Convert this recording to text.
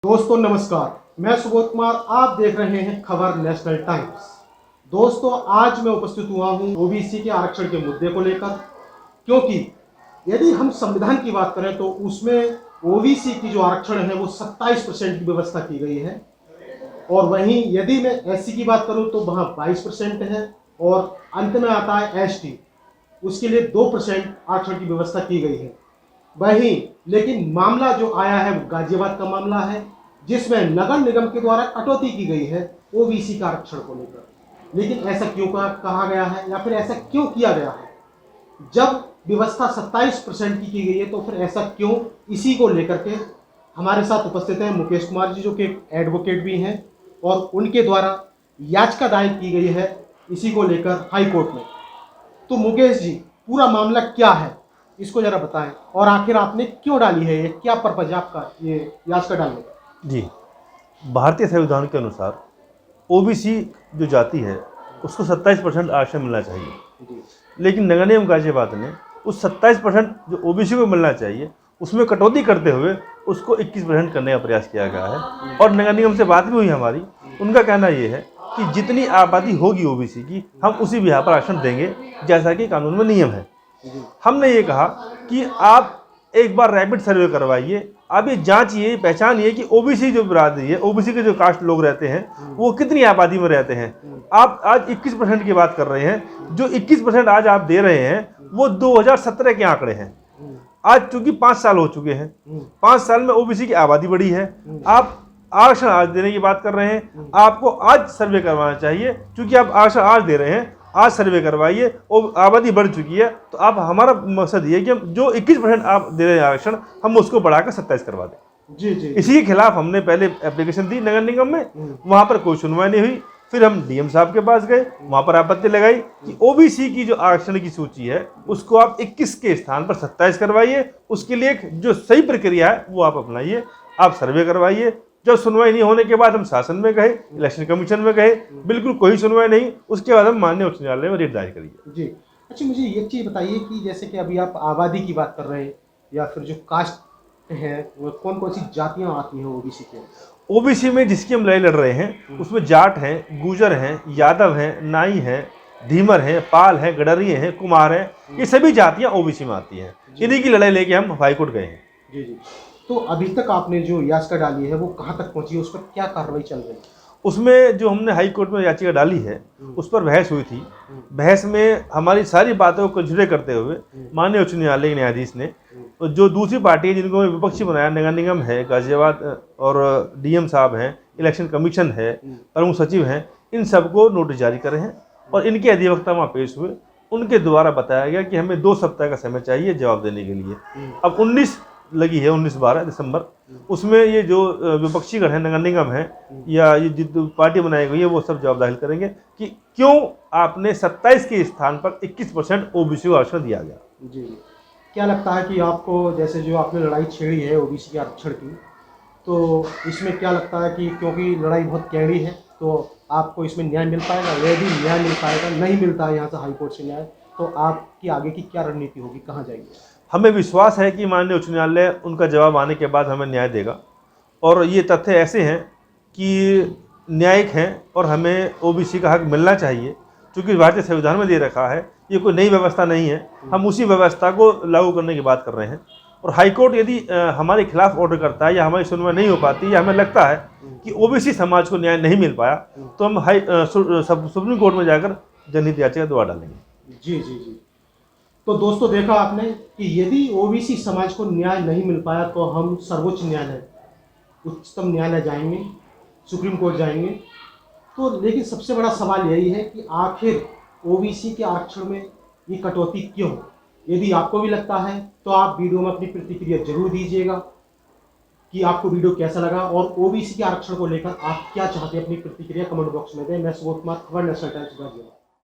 दोस्तों नमस्कार, मैं सुबोध कुमार। आप देख रहे हैं खबर नेशनल टाइम्स। दोस्तों आज मैं उपस्थित हुआ हूं ओबीसी के आरक्षण के मुद्दे को लेकर, क्योंकि यदि हम संविधान की बात करें तो उसमें ओबीसी की जो आरक्षण है वो 27% की व्यवस्था की गई है, और वहीं यदि मैं एससी की बात करूं तो वहां 22% है, और अंत में आता है एसटी, उसके लिए 2% आरक्षण की व्यवस्था की गई है। वहीं लेकिन मामला जो आया है वो गाजियाबाद का मामला है, जिसमें नगर निगम के द्वारा कटौती की गई है ओबीसी का आरक्षण को लेकर। लेकिन ऐसा क्यों कहा गया है या फिर ऐसा क्यों किया गया है? जब व्यवस्था 27% की गई है तो फिर ऐसा क्यों? इसी को लेकर के हमारे साथ उपस्थित हैं मुकेश कुमार जी, जो कि एडवोकेट भी हैं, और उनके द्वारा याचिका दायर की गई है इसी को लेकर हाई कोर्ट में। तो मुकेश जी, पूरा मामला क्या है इसको जरा बताएं, और आखिर आपने क्यों डाली है, ये क्या पर्पज है आपका ये याचिका डालने का? जी, भारतीय संविधान के अनुसार ओबीसी जो जाति है उसको 27% आरक्षण मिलना चाहिए। लेकिन नगर निगम गाजियाबाद ने उस 27% जो ओबीसी को मिलना चाहिए उसमें कटौती करते हुए उसको 21% करने का प्रयास किया गया है। और नगर निगम से बात भी हुई हमारी, उनका कहना ये है कि जितनी आबादी होगी ओबीसी की हम उसी बिहार पर आरक्षण देंगे जैसा कि कानून में नियम है। हमने ये कहा कि आप एक बार रैपिड सर्वे करवाइए, आप ये जांचिए, पहचानिए कि ओबीसी जो बिरादरी है, ओबीसी के जो कास्ट लोग रहते हैं वो कितनी आबादी में रहते हैं। आप आज 21% की बात कर रहे हैं, जो 21% आज आप दे रहे हैं वो 2017 के आंकड़े हैं। आज चूंकि 5 साल हो चुके हैं, 5 साल में ओबीसी की आबादी बढ़ी है। आप आरक्षण आज देने की बात कर रहे हैं, आपको आज सर्वे करवाना चाहिए। चूंकि आप आरक्षण आज दे रहे हैं, आज सर्वे करवाइए, और आबादी बढ़ चुकी है तो आप, हमारा मकसद ये है कि हम जो 21% आप दे रहे हैं आरक्षण, हम उसको बढ़ाकर 27 करवा दें। जी जी। इसी के खिलाफ हमने पहले एप्लीकेशन दी नगर निगम में, वहां पर कोई सुनवाई नहीं हुई। फिर हम डीएम साहब के पास गए, वहां पर आपत्ति लगाई कि ओबीसी की जो आरक्षण की सूची है उसको आप 21 के स्थान पर 27 करवाइए। उसके लिए जो सही प्रक्रिया है वो आप अपनाइए, आप सर्वे करवाइए। जब सुनवाई नहीं होने के बाद हम शासन में गए, इलेक्शन कमीशन में गए, बिल्कुल कोई सुनवाई नहीं। उसके बाद हम माननीय उच्च न्यायालय में रिट दायर करिए। जी अच्छा, मुझे ये चीज़ बताइए कि जैसे कि अभी आप आबादी की बात कर रहे हैं या फिर जो कास्ट है, वो कौन कौन सी जातियां आती हैं ओबीसी के? ओबीसी में जिसकी हम लड़ाई लड़ रहे हैं उसमें जाट हैं, गुजर हैं, यादव हैं, नाई हैं, धीमर हैं, पाल हैं, गडरिये हैं, कुमार हैं, ये सभी जातियां ओबीसी में आती हैं। इन्हीं की लड़ाई लेके हम हाईकोर्ट गए हैं। जी जी। तो अभी तक आपने जो याचिका डाली है वो कहाँ तक पहुंची है, उस पर क्या कार्रवाई चल रही है? उसमें जो हमने हाई कोर्ट में याचिका डाली है उस पर बहस हुई थी। बहस में हमारी सारी बातों को कंसिडर करते हुए माननीय उच्च न्यायालय के न्यायाधीश ने तो जो दूसरी पार्टी है जिनको विपक्षी बनाया, नगर निगम है गाजियाबाद और डीएम साहब हैं, इलेक्शन कमीशन है, प्रमुख सचिव हैं, इन सबको नोटिस जारी करे हैं और इनके अधिवक्ता वहाँ पेश हुए। उनके द्वारा बताया गया कि हमें 2 सप्ताह का समय चाहिए जवाब देने के लिए। अब 19 लगी है, 19-12 दिसंबर, उसमें ये जो विपक्षी गण है, नगर निगम है या ये जो पार्टी बनाई गई है, वो सब जवाब दाखिल करेंगे कि क्यों आपने 27 के स्थान पर 21% ओबीसी को आरक्षण दिया गया। जी, क्या लगता है कि आपको, जैसे जो आपने लड़ाई छेड़ी है ओबीसी के आरक्षण की, तो इसमें क्या लगता है कि क्योंकि लड़ाई बहुत कैड़ी है तो आपको इसमें न्याय मिल पाएगा? यदि न्याय मिल पाएगा, नहीं मिलता है यहाँ से हाईकोर्ट से न्याय, तो आपकी आगे की क्या रणनीति होगी, कहाँ जाएगी? हमें विश्वास है कि माननीय उच्च न्यायालय उनका जवाब आने के बाद हमें न्याय देगा, और ये तथ्य ऐसे हैं कि न्यायिक हैं और हमें ओबीसी का हक मिलना चाहिए। क्योंकि भारतीय संविधान में दे रखा है, ये कोई नई व्यवस्था नहीं है, हम उसी व्यवस्था को लागू करने की बात कर रहे हैं। और हाईकोर्ट यदि हमारे खिलाफ ऑर्डर करता है या हमारी सुनवाई नहीं हो पाती या हमें लगता है कि ओबीसी समाज को न्याय नहीं मिल पाया, तो हम सुप्रीम कोर्ट में जाकर जनहित याचिका दोबारा डालेंगे। जी जी जी। तो दोस्तों देखा आपने कि यदि ओबीसी समाज को न्याय नहीं मिल पाया तो हम सर्वोच्च न्यायालय, उच्चतम न्यायालय जाएंगे, सुप्रीम कोर्ट जाएंगे। तो लेकिन सबसे बड़ा सवाल यही है कि आखिर ओबीसी के आरक्षण में ये कटौती क्यों? यदि आपको भी लगता है तो आप वीडियो में अपनी प्रतिक्रिया जरूर दीजिएगा कि आपको वीडियो कैसा लगा, और ओबीसी के आरक्षण को लेकर आप क्या चाहते हैं, अपनी प्रतिक्रिया कमेंट बॉक्स में दें। मैं सुबोध कुमार, खबर नेशनल टाइम्स।